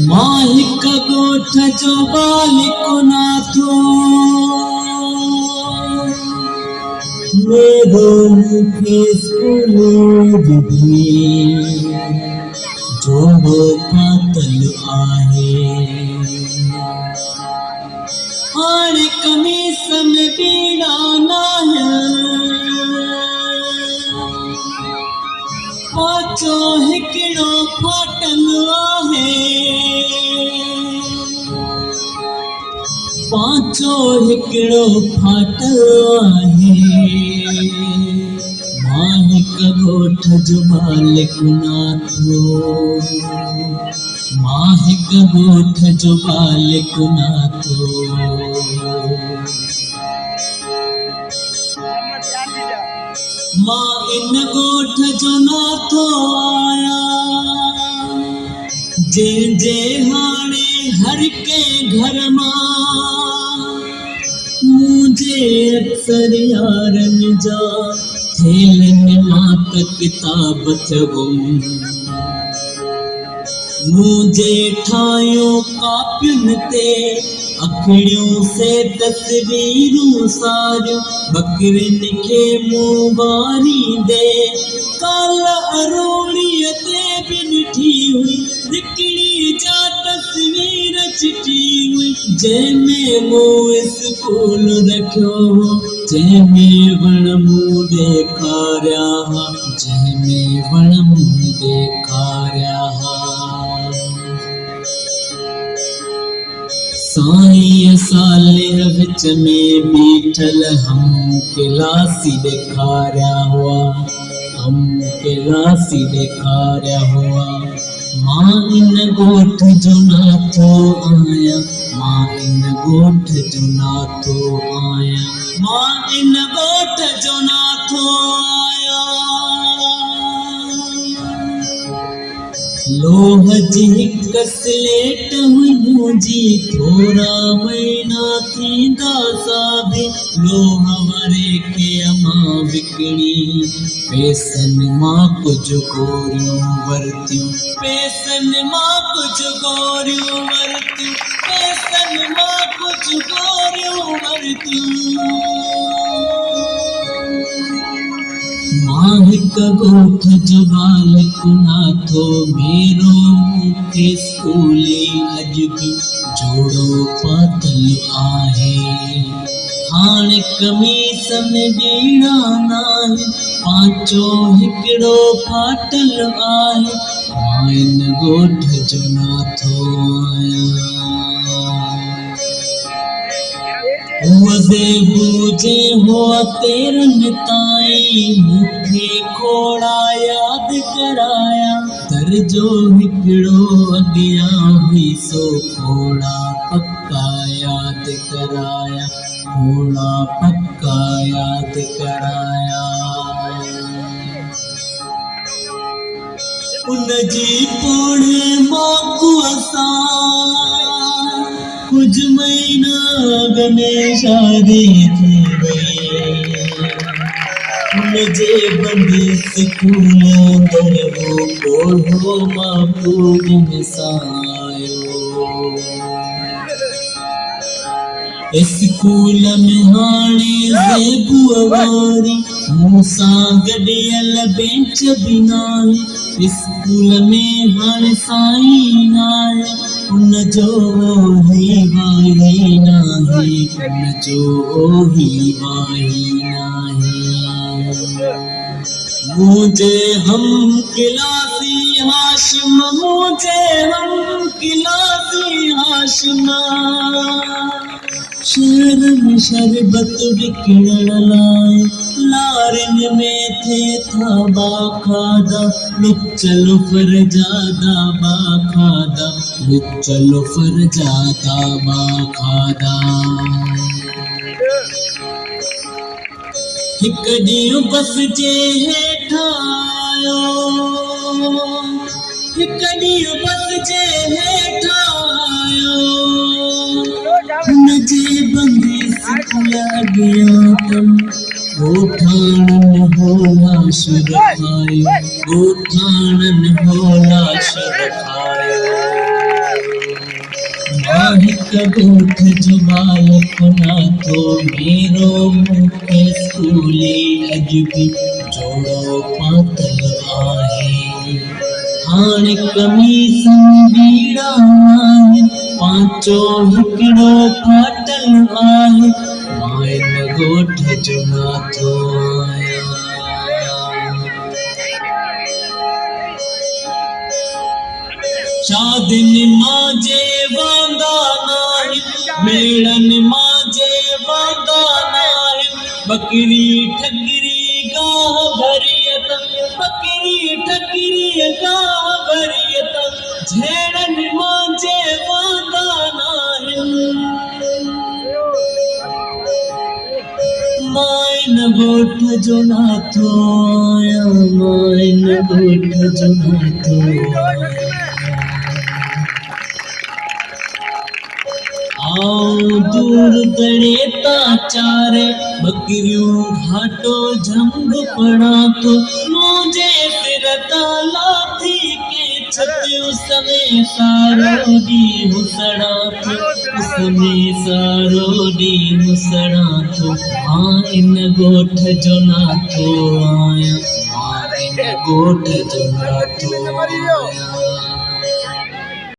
मालिक गोठ जो बालिक ना थो मेरो मुखे स्कूल जो पातल आहे हाणे कमीस में बीड़ा ना है पाचो हिकिड़ो फाटल आहे पाचो हिकिड़ो फाटल आहे मां हिक ॻोठ जो मालिक ना थो मां हिक ॻोठ जो मालिक ना थो मां इन ॻोठ जो ना थो आया जे हाणे हर के घर मां मुझे अक्सर यारन जा थेलन मां त किताब थगुम मुझे ठायो कापियुन ते अखिड़ियों से तस्वीरूं सारियूं बकरिन खे मुबारी दे काल अरोड़ीअ ते बि ॾिठी हुई हिकिड़ी जा तस्वीर चिठी हुई जंहिंमें मूं स्कूल रखियो हो जंहिंमें वण मूं ॾेखारिया हा जंहिंमें वण मूं ॾेखारिया हा साईं साले विच में बीठल हम क्लासी ॾेखारिया हुआ हम क्लासी ॾेखारिया हुआ मां इन ॻोठ जो ना थो आहियां मां इन ॻोठ जो ना थो आहियां मां इन ॻोठ जो ना थो आहियां लोह जी हिक स्लेट हुई मुंहिंजी थोरा महीना थींदा साबी लोह वारे खे मां विकिणी पैसनि मां कुझु गोरियूं वरतियूं पैसनि मां कुझु गोरियूं वरतियूं पैसनि मां कुझु गोरियूं वरतियूं मां हिक ॻोठ जो बालिक ना थो मेरो मुखे स्कूले अॼु बि जोड़ो पातल आहे हाणे कमीस में बीड़ा नाहे पांचो हिकिड़ो फाटल आहे मां इन ॻोठ जो ना थो आहियां बूझे हुआ तेरन ताईं मुखे खोड़ा याद कराया दर्जो हिकिड़ो अॻियां हुई सो खोड़ा पक्का याद कराया खोड़ा पक्का याद कराया उनजी पोणे मां असां कुछ महीना अॻ में शादी थी वई मुझे बंदि स्कूल अंदर वो कोढ़ो मां पूज में सायो स्कूल में हाणे ज़ेबूअ वारी मूंसां गॾियल बेंच बि नाहे स्कूल में हाणे साईं नाहे उनजो ही वाही नाहे उनजो ही वाही नाहे मुझे हम क्लासी हाशिम मुझे हम क्लासी हाशिम शहर में शरबत विकिणण लाइ लारिन में थे था बाखादा लुचल फरजादा बाखादा लुचल फरजादा बाखादा हिक ॾींहुं बस जे हेठां आयो हिक ॾींहुं बस जे हेठां आयो हुनजे बंदि स्कूल अॻियां तम ॻोठाणन होला रखायो ॻोठाणन होला रखायो हिक ॻोठ जो बालक नाथो मेरो मूंखे स्कूली अॼु बि जोड़ो पातल आहे। हाणे कमीस बीड़ा आहिनि पांचो हिकिड़ो फाटल आहे। मां इन ॻोठ जो नाथो आहियां। शादियुनि मांजे वांदा नाहिनि मेड़नि मांजे वांदा नाहिनि। बकरी ठकरी गाह भरियत बकरी ठकरी गाह भरियत झेड़नि मांजे वांदा नाहिनि। मां इन ॻोठ जो नाथो आहियां। मां इन ॻोठ जो नाथो आहियां। आऊं दूर दड़े ता चारे बकरियूं घाटो झंग पड़ा तो मुझे सिर लाथी के छत उसमें सारो दी मुसड़ा तो उसमें सारो दी मुसड़ा तो। मां इन ॻोठ जो नाथो आहियां। मां इन ॻोठ जो नाथो आहियां।